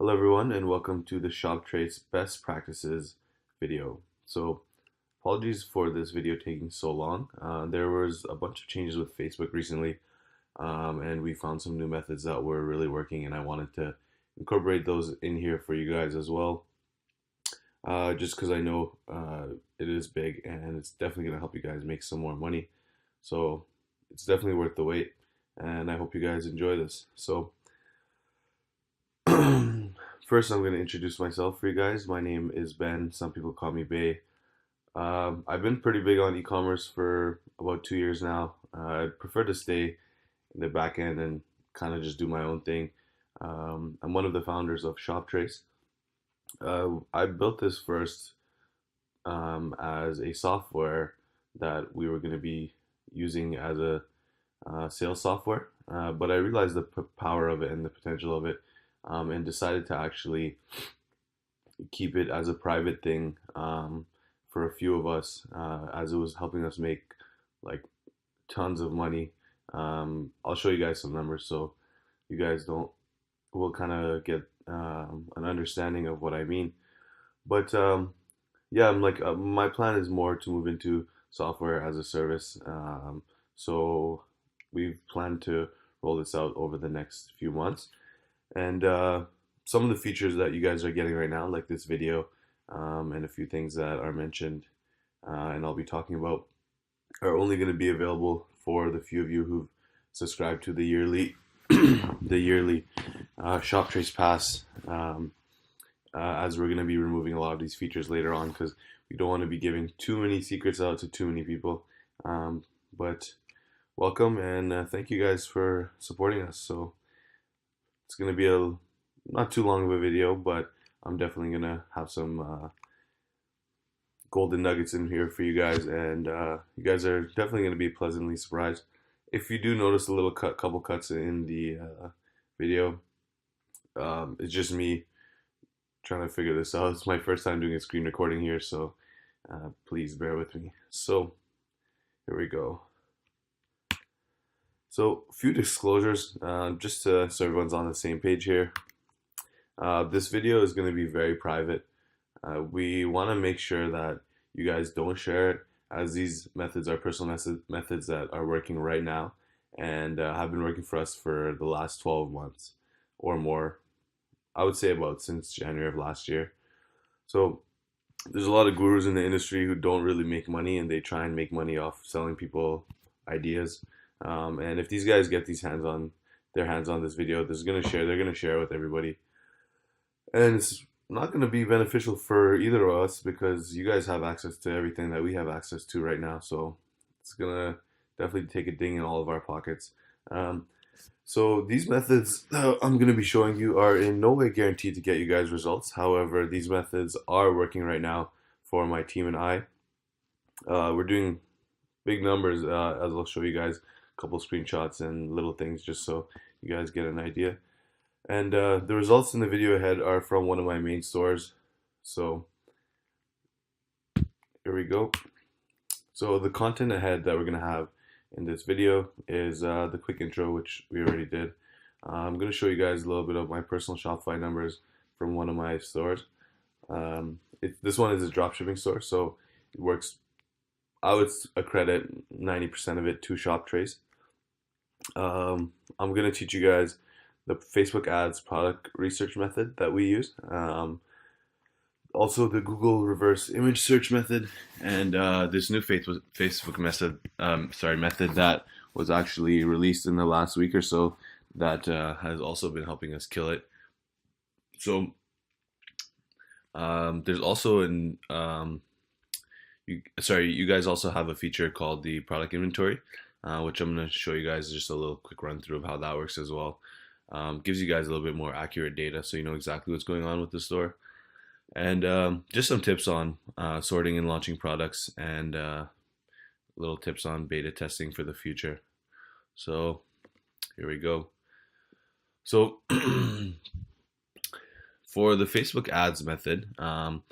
Hello everyone and welcome to the Shoptrace best practices video. So apologies for this video taking so long. There was a bunch of changes with Facebook recently and we found some new methods that were really working and I wanted to incorporate those in here for you guys as well. Just because I know it is big and it's definitely going to help you guys make some more money. So it's definitely worth the wait and I hope you guys enjoy this. So first, I'm going to introduce myself for you guys. My name is Ben. Some people call me Bay. I've been pretty big on e-commerce for about 2 years now. I prefer to stay in the back end and kind of just do my own thing. I'm one of the founders of Shoptrace. I built this first as a software that we were going to be using as a sales software, but I realized the power of it and the potential of it, and decided to actually keep it as a private thing for a few of us, as it was helping us make like tons of money. I'll show you guys some numbers so you guys will kind of get an understanding of what I mean. But yeah, I'm like my plan is more to move into software as a service. So we've planned to roll this out over the next few months. And some of the features that you guys are getting right now, like this video, and a few things that are mentioned, and I'll be talking about, are only going to be available for the few of you who've subscribed to the yearly, the yearly Shoptrace Pass. As we're going to be removing a lot of these features later on, because we don't want to be giving too many secrets out to too many people. But welcome and thank you guys for supporting us. So it's going to be a not too long of a video, but I'm definitely going to have some golden nuggets in here for you guys, and you guys are definitely going to be pleasantly surprised. If you do notice a little couple cuts in the video, it's just me trying to figure this out. It's my first time doing a screen recording here, so please bear with me. So here we go. So a few disclosures, just so everyone's on the same page here. This video is going to be very private. We want to make sure that you guys don't share it, as these methods are personal methods that are working right now and have been working for us for the last 12 months or more. I would say about since January of last year. So there's a lot of gurus in the industry who don't really make money, and they try and make money off selling people ideas. And if these guys get their hands on this video, they're gonna share it with everybody. And it's not going to be beneficial for either of us because you guys have access to everything that we have access to right now. So it's going to definitely take a ding in all of our pockets. So these methods that I'm going to be showing you are in no way guaranteed to get you guys results. However, these methods are working right now for my team and I. We're doing big numbers, as I'll show you guys a couple screenshots and little things just so you guys get an idea. And the results in the video ahead are from one of my main stores. So here we go. So the content ahead that we're going to have in this video is the quick intro, which we already did. I'm going to show you guys a little bit of my personal Shopify numbers from one of my stores. This one is a dropshipping store, so it works. I would accredit 90% of it to Shoptrace. I'm going to teach you guys the Facebook ads product research method that we use, also the Google reverse image search method, and this new Facebook method that was actually released in the last week or so that has also been helping us kill it. So there's also you guys also have a feature called the product inventory, which I'm going to show you guys just a little quick run through of how that works as well. Gives you guys a little bit more accurate data so you know exactly what's going on with the store. And just some tips on sorting and launching products, and little tips on beta testing for the future. So here we go. So for the Facebook ads method, you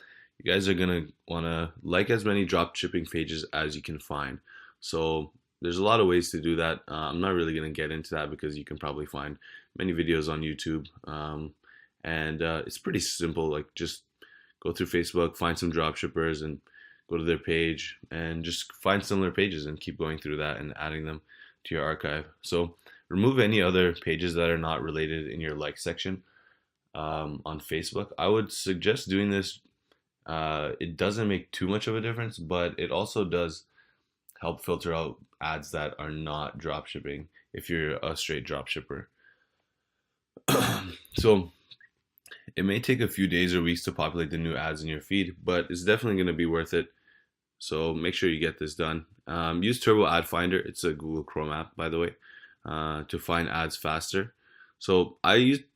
guys are going to want to like as many drop shipping pages as you can find. So there's a lot of ways to do that. I'm not really going to get into that because you can probably find many videos on YouTube and it's pretty simple. Like just go through Facebook, find some drop shippers, and go to their page, and just find similar pages and keep going through that and adding them to your archive. So remove any other pages that are not related in your like section on Facebook. I would suggest doing this. It doesn't make too much of a difference, but it also does help filter out ads that are not drop shipping if you're a straight drop shipper. So it may take a few days or weeks to populate the new ads in your feed, but it's definitely going to be worth it. So make sure you get this done. Use Turbo Ad Finder. It's a Google Chrome app, by the way, to find ads faster. So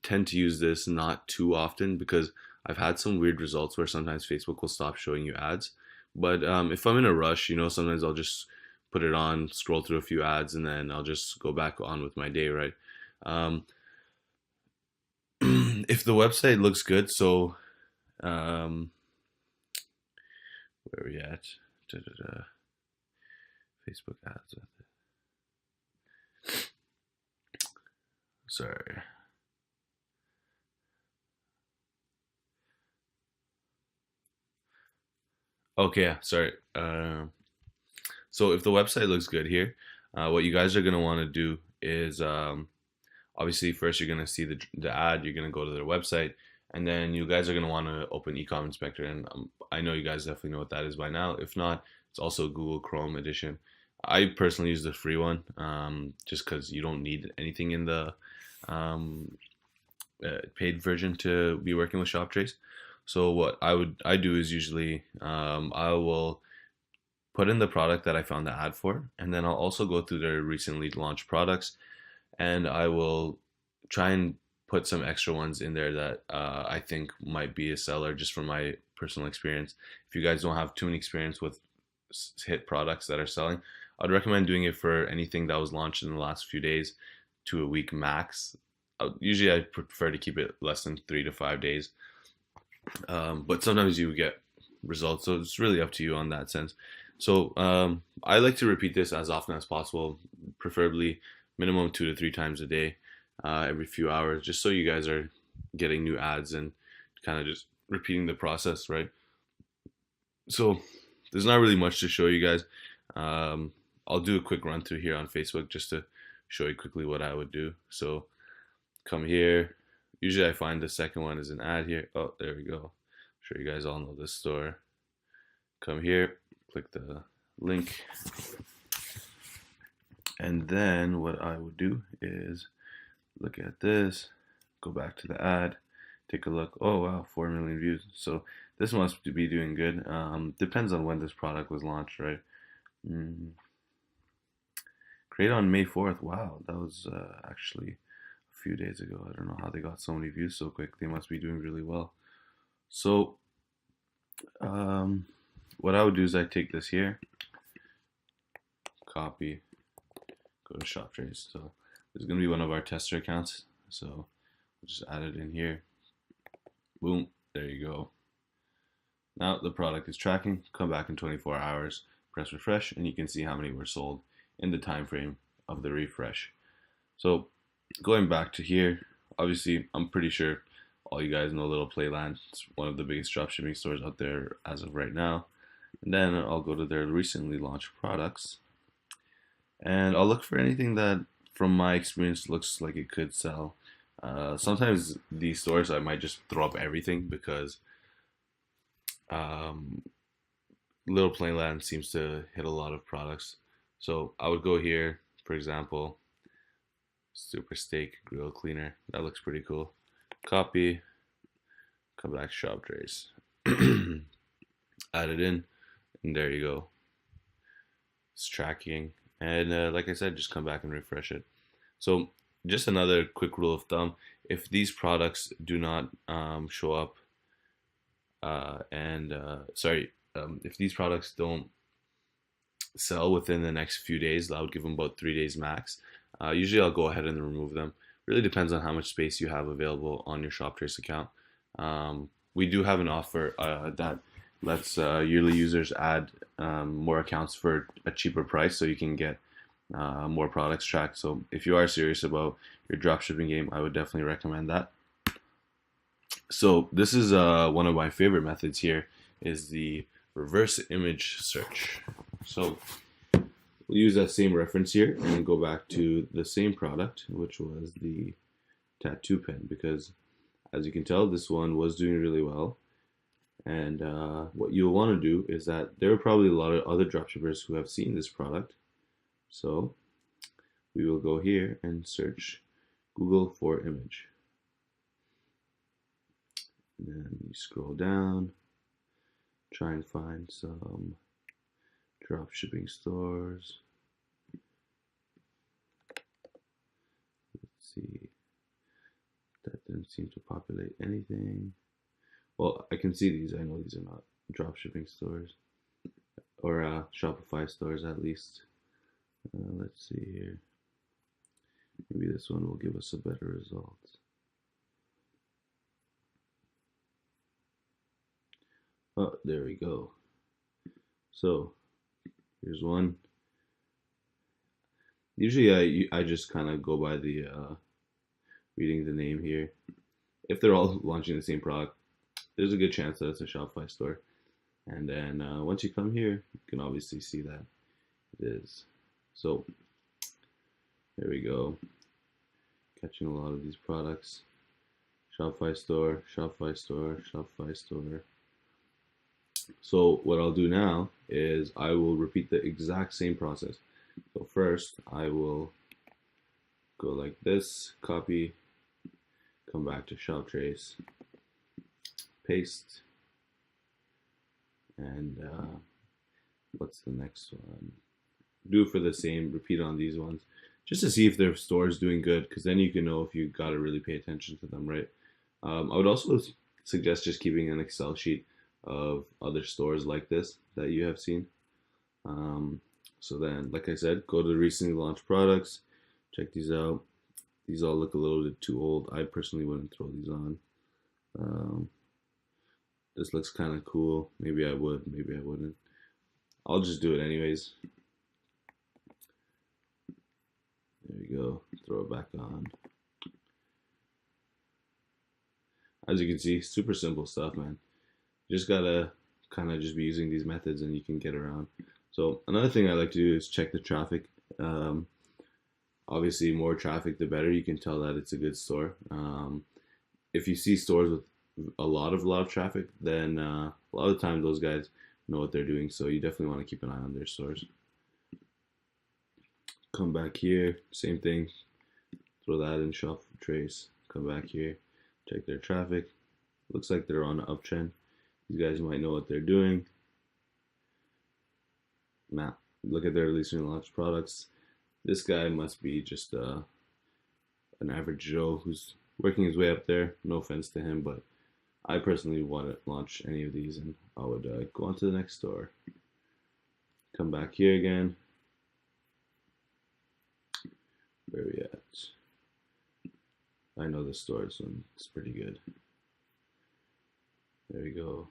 tend to use this not too often because I've had some weird results where sometimes Facebook will stop showing you ads. But if I'm in a rush, sometimes I'll just put it on, scroll through a few ads, and then I'll just go back on with my day, right? Um, if the website looks good, so um, where are we at? Da-da-da. Facebook ads. Sorry. Okay, yeah, sorry. So if the website looks good here, what you guys are gonna want to do is obviously first you're gonna see the ad, you're gonna go to their website, and then you guys are gonna want to open Ecom Inspector. And I know you guys definitely know what that is by now. If not, it's also Google Chrome edition. I personally use the free one, just because you don't need anything in the um, paid version to be working with Shoptrace. So what I do is usually I will put in the product that I found the ad for, and then I'll also go through their recently launched products, and I will try and put some extra ones in there that I think might be a seller just from my personal experience. If you guys don't have too much experience with hit products that are selling, I'd recommend doing it for anything that was launched in the last few days to a week max. Usually I prefer to keep it less than 3 to 5 days, but sometimes you get results, so it's really up to you on that sense. So I like to repeat this as often as possible, preferably minimum 2 to 3 times a day, every few hours, just so you guys are getting new ads and kind of just repeating the process, right? So there's not really much to show you guys. I'll do a quick run through here on Facebook just to show you quickly what I would do. So come here. Usually I find the second one is an ad here. Oh, there we go. I'm sure you guys all know this store. Come here, click the link. And then what I would do is look at this, go back to the ad, take a look. Oh wow, 4 million views. So this must be doing good. Depends on when this product was launched, right? Mm. Created on May 4th. Wow, that was actually a few days ago. I don't know how they got so many views so quick. They must be doing really well. So what I would do is I take this here, copy, go to Shoptrace. So this is going to be one of our tester accounts. So we'll just add it in here. Boom, there you go. Now the product is tracking. Come back in 24 hours, press refresh, and you can see how many were sold in the time frame of the refresh. So going back to here, obviously I'm pretty sure all you guys know Little Playland. It's one of the biggest dropshipping stores out there as of right now. And then I'll go to their recently launched products, and I'll look for anything that from my experience looks like it could sell. Sometimes these stores I might just throw up everything because um, Little Playland seems to hit a lot of products. So I would go here, for example, Super Steak Grill Cleaner. That looks pretty cool. Copy, come back to Shoptrace, add it in, and there you go. It's tracking, and like I said, just come back and refresh it. So just another quick rule of thumb: if these products do not show up, if these products don't sell within the next few days, I would give them about 3 days max. Usually I'll go ahead and remove them. Really depends on how much space you have available on your Shoptrace account. We do have an offer that lets yearly users add more accounts for a cheaper price, so you can get more products tracked. So if you are serious about your dropshipping game, I would definitely recommend that. So this is one of my favorite methods here is the reverse image search. So we'll use that same reference here and go back to the same product, which was the tattoo pen, because as you can tell, this one was doing really well. And what you'll want to do is that there are probably a lot of other dropshippers who have seen this product. So we will go here and search Google for image. And then you scroll down, try and find some drop shipping stores. Let's see, that didn't seem to populate anything. Well, I can see these. I know these are not drop shipping stores or Shopify stores at least. Let's see here. Maybe this one will give us a better result. Oh, there we go. So here's one. Usually I just kind of go by the reading the name here. If they're all launching the same product, there's a good chance that it's a Shopify store. And then once you come here, you can obviously see that it is. So there we go. Catching a lot of these products. Shopify store, Shopify store, Shopify store. So what I'll do now is I will repeat the exact same process. So first I will go like this, copy, come back to Shoptrace, paste, and what's the next one? Do for the same, repeat on these ones, just to see if their store is doing good, because then you can know if you got to really pay attention to them, right? I would also suggest just keeping an Excel sheet of other stores like this that you have seen. So then, like I said, go to the recently launched products, check these out. These all look a little bit too old. I personally wouldn't throw these on. This looks kind of cool. Maybe I would, maybe I wouldn't. I'll just do it anyways. There we go. Throw it back on. As you can see, super simple stuff, man. You just gotta kind of just be using these methods and you can get around. So another thing I like to do is check the traffic. Obviously, more traffic, the better. You can tell that it's a good store. If you see stores with a lot of traffic, then a lot of the time those guys know what they're doing. So you definitely want to keep an eye on their stores. Come back here, same thing. Throw that in Shoptrace. Come back here, check their traffic. Looks like they're on an uptrend. These guys might know what they're doing. Now, look at their recently launched products. This guy must be just an average Joe who's working his way up there. No offense to him, but I personally wouldn't launch any of these, and I would go on to the next store. Come back here again. Where are we at? I know the store, so it's pretty good. There we go.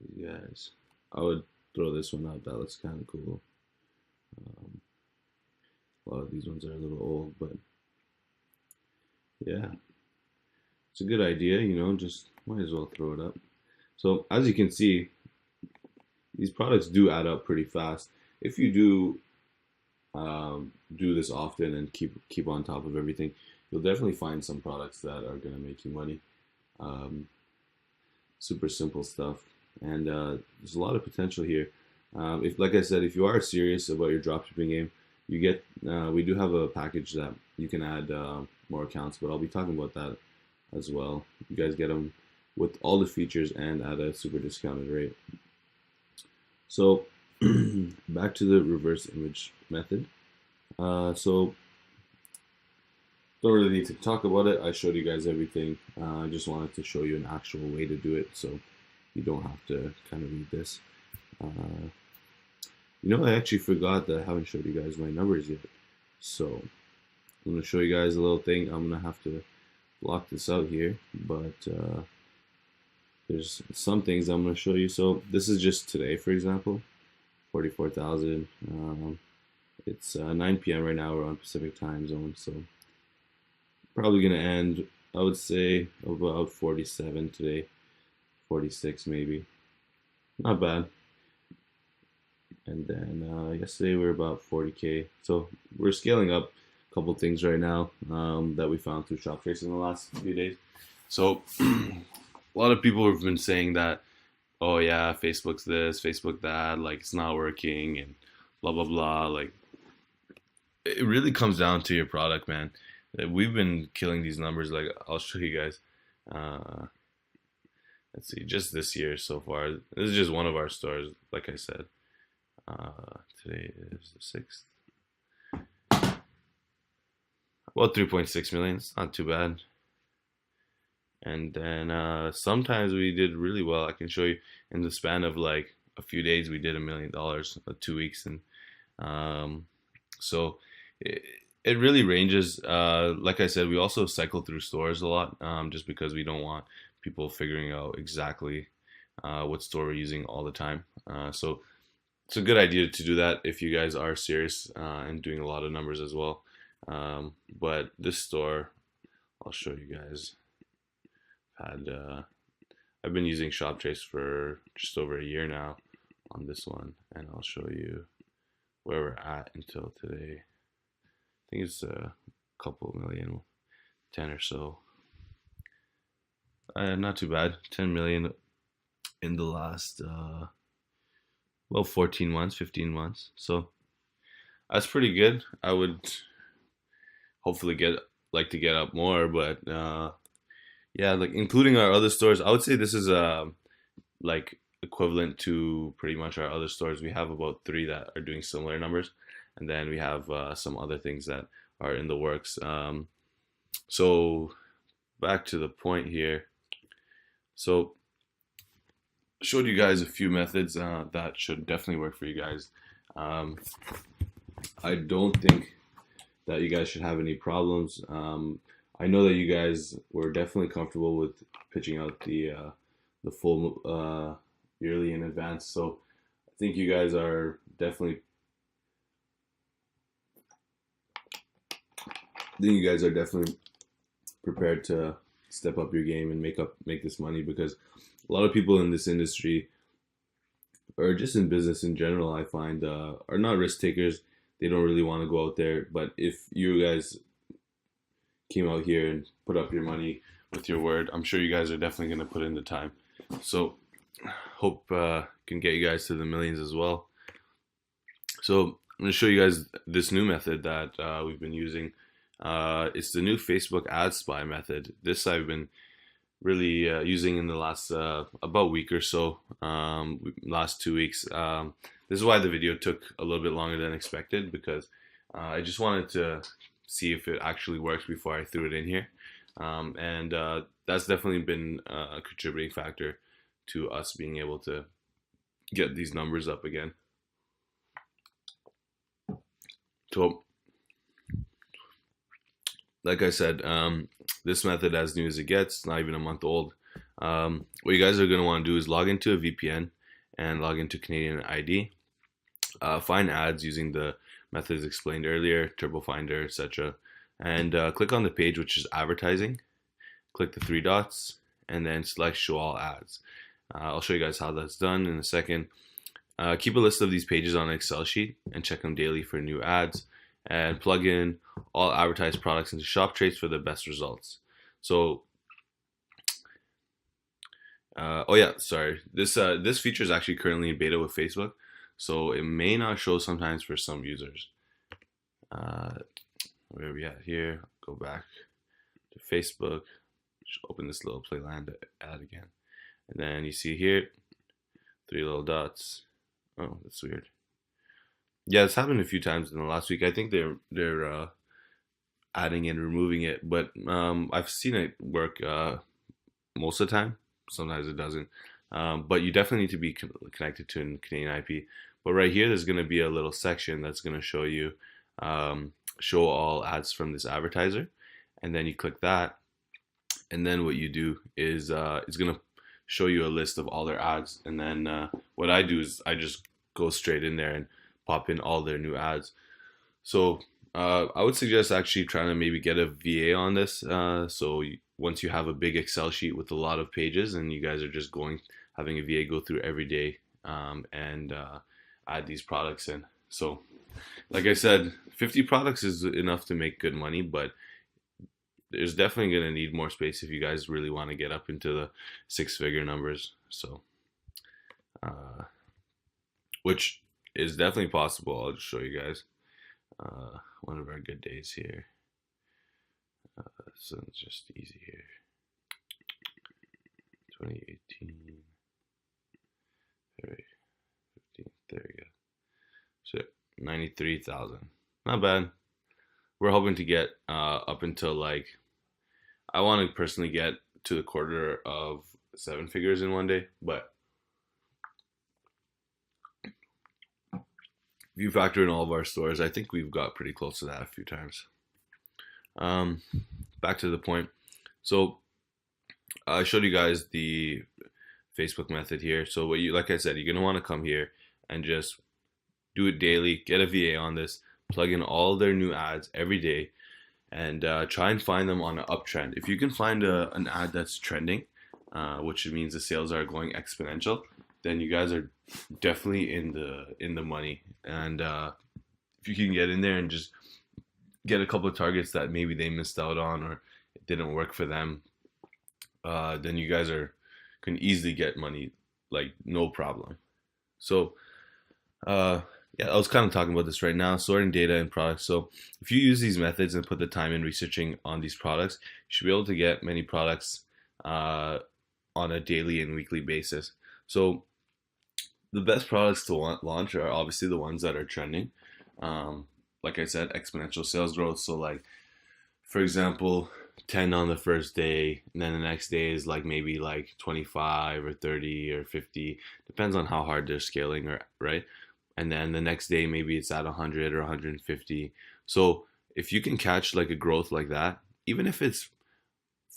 These guys. I would throw this one out. That looks kind of cool. A lot of these ones are a little old, but yeah, it's a good idea, you know, just might as well throw it up. So as you can see, these products do add up pretty fast. If you do do this often and keep on top of everything, you'll definitely find some products that are going to make you money. Super simple stuff, and there's a lot of potential here. If, like I said, if you are serious about your dropshipping game, you get we do have a package that you can add more accounts, but I'll be talking about that as well. You guys get them with all the features and at a super discounted rate. So back to the reverse image method. So don't really need to talk about it. I showed you guys everything. I just wanted to show you an actual way to do it, so you don't have to kind of read this. You know, I actually forgot that I haven't showed you guys my numbers yet. So I'm going to show you guys a little thing. I'm going to have to block this out here, but there's some things I'm going to show you. So this is just today, for example, 44,000. It's 9 p.m. right now. We're on Pacific time zone, so probably going to end I would say about 47 today, 46 maybe. Not bad. And then yesterday we were about 40K. So we're scaling up a couple things right now that we found through Shoptrace in the last few days. So a lot of people have been saying that, oh yeah, Facebook's this, Facebook that, like it's not working and blah blah blah. Like it really comes down to your product, man. We've been killing these numbers. Like I'll show you guys. Uh, let's see, just this year so far. This is just one of our stores, like I said. Today is the 6th. About 3.6 million. It's not too bad. And then sometimes we did really well. I can show you in the span of like a few days, we did $1 million, 2 weeks, and um, so it really ranges. Like I said, we also cycle through stores a lot, just because we don't want people figuring out exactly what store we're using all the time. So it's a good idea to do that if you guys are serious and doing a lot of numbers as well. But this store, I'll show you guys. I've been using Shoptrace for just over a year now on this one, and I'll show you where we're at until today. I think it's a couple million, 10 or so. Not too bad. 10 million in the last 14 months, 15 months. So that's pretty good. I would hopefully like to get up more, but yeah, like including our other stores, I would say this is like equivalent to pretty much our other stores. We have about 3 that are doing similar numbers, and then we have some other things that are in the works. So back to the point here. So showed you guys a few methods that should definitely work for you guys. I don't think that you guys should have any problems. I know that you guys were definitely comfortable with pitching out the full yearly in advance. So I think you guys are definitely prepared to step up your game and make this money, because a lot of people in this industry, or just in business in general, I find are not risk takers. They don't really want to go out there. But if you guys came out here and put up your money with your word, I'm sure you guys are definitely going to put in the time. So hope can get you guys to the millions as well. So I'm going to show you guys this new method that we've been using. It's the new Facebook ad spy method. This I've been really using in the last about week or so, last 2 weeks. This is why the video took a little bit longer than expected, because I just wanted to see if it actually works before I threw it in here. And that's definitely been a contributing factor to us being able to get these numbers up again. So, like I said, this method, as new as it gets, not even a month old. What you guys are going to want to do is log into a VPN and log into Canadian ID. Find ads using the methods explained earlier, Turbo Finder, etc. And click on the page which is advertising. Click the 3 dots and then select show all ads. I'll show you guys how that's done in a second. Keep a list of these pages on an Excel sheet and check them daily for new ads, and plug in all advertised products into Shoptrace for the best results. So, oh yeah, sorry. This feature is actually currently in beta with Facebook, so it may not show sometimes for some users. Where are we at here? Go back to Facebook. Just open this little Playland ad again, and then you see here 3 little dots. Oh, that's weird. Yeah, it's happened a few times in the last week. I think they're adding and removing it, but I've seen it work most of the time. Sometimes it doesn't. But you definitely need to be connected to a Canadian IP. But right here, there's going to be a little section that's going to show you show all ads from this advertiser, and then you click that, and then what you do is it's going to show you a list of all their ads, and then what I do is I just go straight in there and pop in all their new ads. So I would suggest actually trying to maybe get a VA on this, so once you have a big Excel sheet with a lot of pages, and you guys are just having a VA go through every day, and add these products in. So, like I said, 50 products is enough to make good money, but there's definitely going to need more space if you guys really want to get up into the six-figure numbers. So, which is definitely possible. I'll just show you guys one of our good days here. So it's just easy here. 2018. There we go. So 93,000. Not bad. We're hoping to get up until like, I want to personally get to the quarter of seven figures in one day, but if you factor in all of our stores, I think we've got pretty close to that a few times. Back to the point. So I showed you guys the Facebook method here. So like I said, you're gonna want to come here and just do it daily. Get a VA on this. Plug in all their new ads every day, and try and find them on an uptrend. If you can find an ad that's trending, which means the sales are going exponential, then you guys are definitely in the money. And if you can get in there and just get a couple of targets that maybe they missed out on or it didn't work for them, then you guys can easily get money, like no problem. So yeah, I was kind of talking about this right now, sorting data and products. So if you use these methods and put the time in researching on these products, you should be able to get many products on a daily and weekly basis. So the best products to launch are obviously the ones that are trending. Like I said, exponential sales growth. So like, for example, 10 on the first day, and then the next day is like maybe like 25 or 30 or 50, depends on how hard they're scaling, or right? And then the next day maybe it's at 100 or 150. So if you can catch like a growth like that, even if it's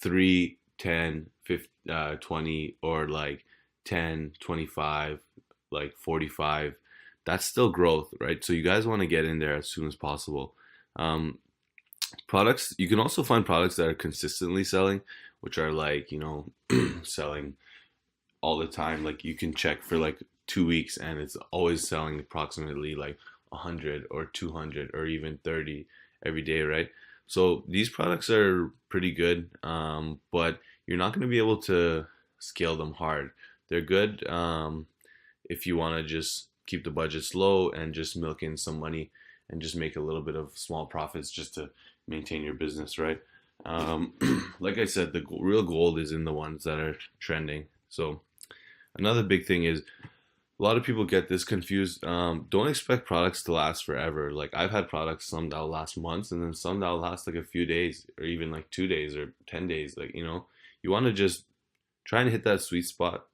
3, 10, 50, 20, or like 10, 25, like 45, that's still growth, right? So you guys want to get in there as soon as possible. Products, you can also find products that are consistently selling, which are like, selling all the time. Like you can check for like 2 weeks and it's always selling approximately like 100 or 200 or even 30 every day, right? So these products are pretty good, but you're not going to be able to scale them hard. They're good if you want to just keep the budgets low and just milk in some money and just make a little bit of small profits just to maintain your business, right? Like I said, the real gold is in the ones that are trending. So another big thing is, a lot of people get this confused. Don't expect products to last forever. Like I've had products, some that'll last months, and then some that'll last like a few days, or even like 2 days or 10 days. Like, you want to just try and hit that sweet spot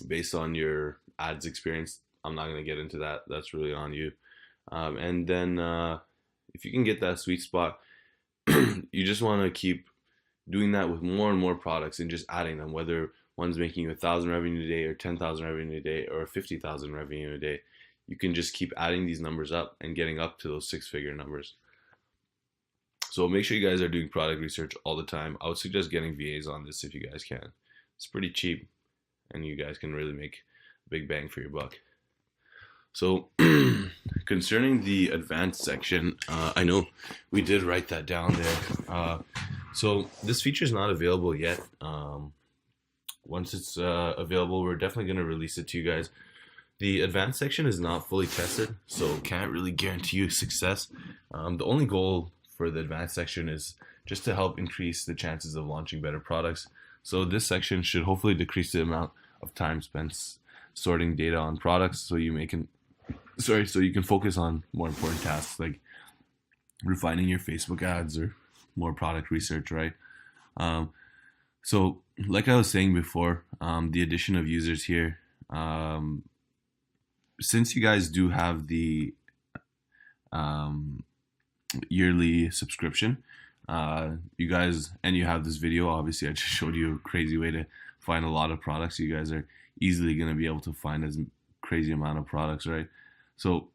based on your ads experience. I'm not going to get into that. That's really on you. And then if you can get that sweet spot, you just want to keep doing that with more and more products and just adding them, whether one's making you 1,000 revenue a day or 10,000 revenue a day or 50,000 revenue a day. You can just keep adding these numbers up and getting up to those six-figure numbers. So make sure you guys are doing product research all the time. I would suggest getting VAs on this if you guys can. It's pretty cheap and you guys can really make a big bang for your buck. So concerning the advanced section, I know we did write that down there. So this feature is not available yet. Once it's available, we're definitely going to release it to you guys. The advanced section is not fully tested, so can't really guarantee you success. The only goal for the advanced section is just to help increase the chances of launching better products. So this section should hopefully decrease the amount of time spent sorting data on products, so you can focus on more important tasks like refining your Facebook ads or more product research, right? So like I was saying before, the addition of users here, since you guys do have the yearly subscription, you guys, and you have this video, obviously I just showed you a crazy way to find a lot of products. You guys are easily going to be able to find as crazy amount of products, right? So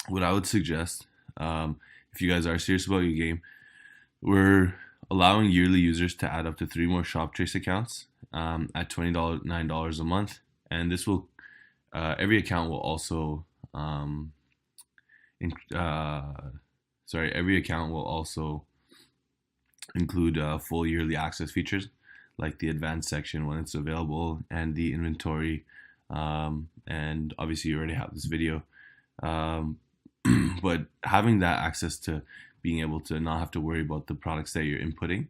what I would suggest, if you guys are serious about your game, we're allowing yearly users to add up to 3 more Shoptrace accounts at $29 a month, and this will every account will also in, every account will also include full yearly access features like the advanced section when it's available and the inventory. And obviously, you already have this video, um, but having that access to being able to not have to worry about the products that you're inputting,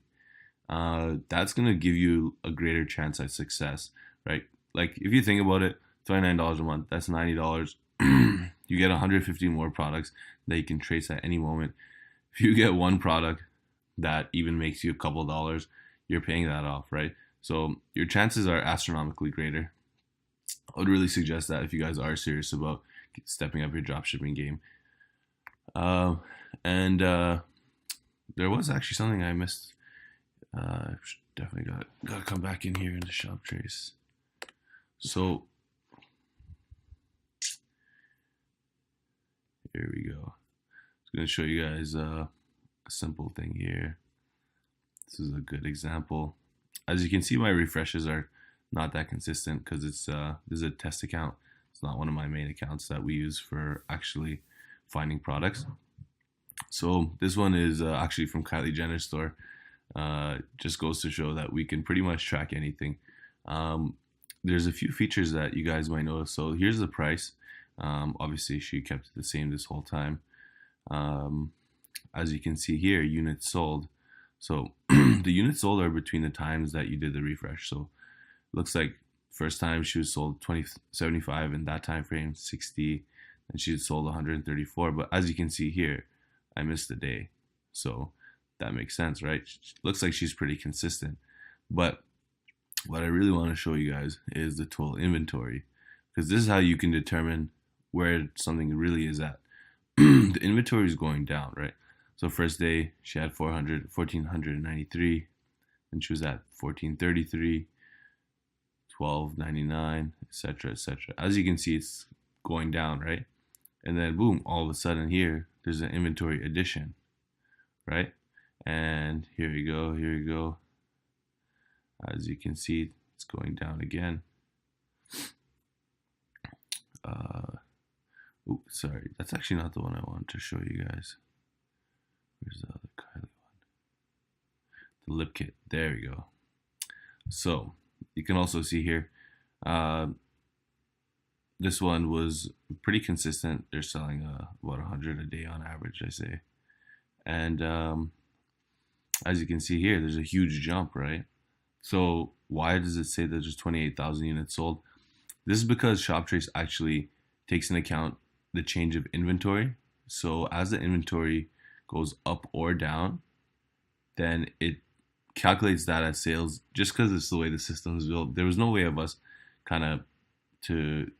that's going to give you a greater chance at success, right? Like if you think about it, $29 a month, that's $90. You get 150 more products that you can trace at any moment. If you get one product that even makes you a couple dollars, you're paying that off, right? So your chances are astronomically greater. I would really suggest that if you guys are serious about stepping up your dropshipping game. And there was actually something I missed. Definitely got to come back in here into Shoptrace. So here we go. I'm going to show you guys a simple thing here. This is a good example. As you can see, my refreshes are not that consistent because this is a test account. It's not one of my main accounts that we use for actually finding products. So this one is actually from Kylie Jenner's store. Just goes to show that we can pretty much track anything. There's a few features that you guys might notice. So here's the price. Obviously, she kept it the same this whole time. As you can see here, units sold. So the units sold are between the times that you did the refresh. So it looks like first time she was sold 75 in that time frame, 60, and she had sold 134. But as you can see here, I missed a day. So that makes sense, right? Looks like she's pretty consistent. But what I really want to show you guys is the total inventory, because this is how you can determine where something really is at. The inventory is going down, right? So first day she had 1,493, and she was at 1,433, 1,299, etc., etc. As you can see, it's going down, right? And then boom, all of a sudden here there's an inventory addition, right? And here you go. As you can see, it's going down again. Oops, sorry, that's actually not the one I wanted to show you guys. Where's the other Kylie one? The lip kit. There we go. So you can also see here, this one was pretty consistent. They're selling about 100 a day on average, I say. And as you can see here, there's a huge jump, right? So why does it say that there's 28,000 units sold? This is because Shoptrace actually takes into account the change of inventory. So as the inventory goes up or down, then it calculates that as sales, just because it's the way the system is built. There was no way of us kind of to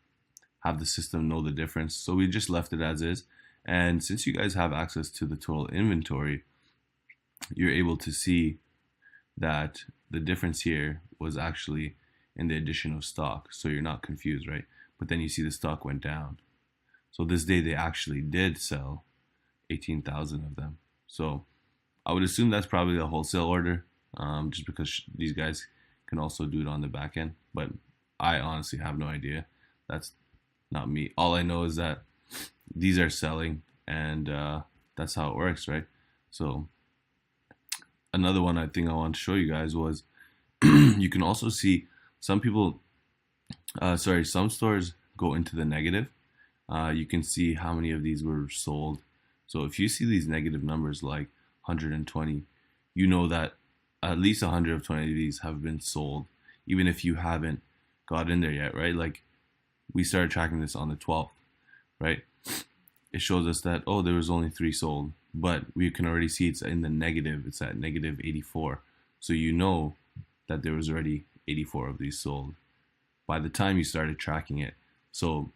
have the system know the difference. So we just left it as is. And since you guys have access to the total inventory, you're able to see that the difference here was actually in the addition of stock. So you're not confused, right? But then you see the stock went down. So this day they actually did sell 18,000 of them. So I would assume that's probably a wholesale order, just because these guys can also do it on the back end. But I honestly have no idea. That's not me. All I know is that these are selling, and that's how it works, right? So another one I think I want to show you guys was you can also see some stores go into the negative. You can see how many of these were sold. So if you see these negative numbers like 120, you know that at least 120 of these have been sold, even if you haven't got in there yet, right? Like we started tracking this on the 12th, right? It shows us that, oh, there was only 3 sold, but we can already see it's in the negative. It's at negative 84. So you know that there was already 84 of these sold by the time you started tracking it. So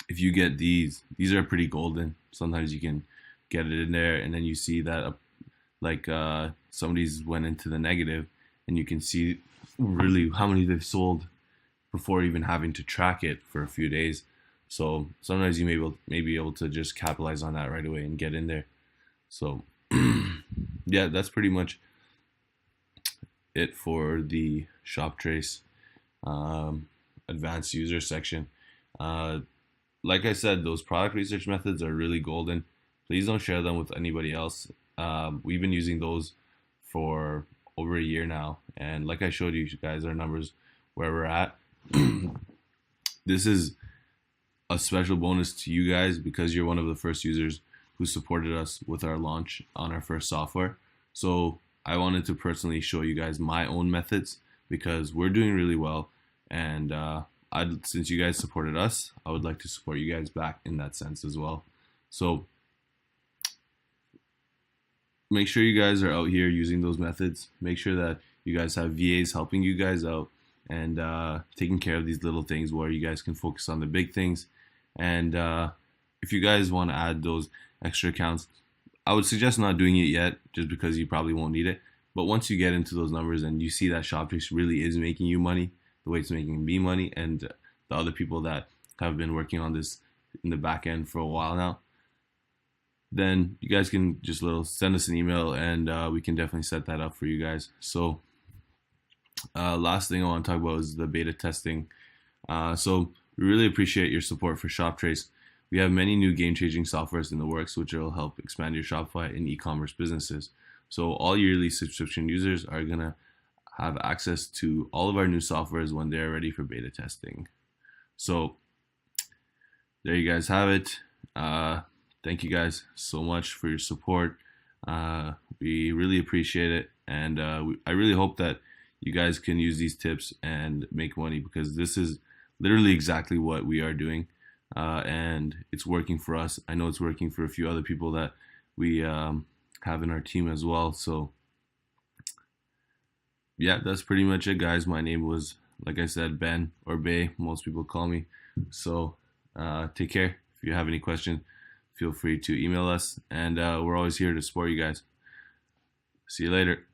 if you get these are pretty golden. Sometimes you can get it in there, and then you see that somebody's went into the negative, and you can see really how many they've sold before even having to track it for a few days. So sometimes you may be able to just capitalize on that right away and get in there. So yeah, that's pretty much it for the Shoptrace um, advanced user section. Uh, like I said, those product research methods are really golden. Please don't share them with anybody else. We've been using those for over a year now, and like I showed you guys, our numbers where we're at. This is a special bonus to you guys because you're one of the first users who supported us with our launch on our first software. So I wanted to personally show you guys my own methods because we're doing really well, and since you guys supported us, I would like to support you guys back in that sense as well. So make sure you guys are out here using those methods. Make sure that you guys have VAs helping you guys out and taking care of these little things where you guys can focus on the big things. And if you guys want to add those extra accounts, I would suggest not doing it yet just because you probably won't need it. But once you get into those numbers and you see that Shoptrace really is making you money, the way it's making me money, and the other people that have been working on this in the back end for a while now, then you guys can just send us an email and we can definitely set that up for you guys. So last thing I want to talk about is the beta testing. So we really appreciate your support for Shoptrace. We have many new game-changing softwares in the works which will help expand your Shopify and e-commerce businesses. So all yearly subscription users are going to have access to all of our new softwares when they're ready for beta testing. So there you guys have it. Thank you guys so much for your support. We really appreciate it, and I really hope that you guys can use these tips and make money because this is literally exactly what we are doing, and it's working for us. I know it's working for a few other people that we have in our team as well. So yeah, that's pretty much it, guys. My name was, like I said, Ben or Bay, most people call me. So take care. If you have any questions, feel free to email us, and we're always here to support you guys. See you later.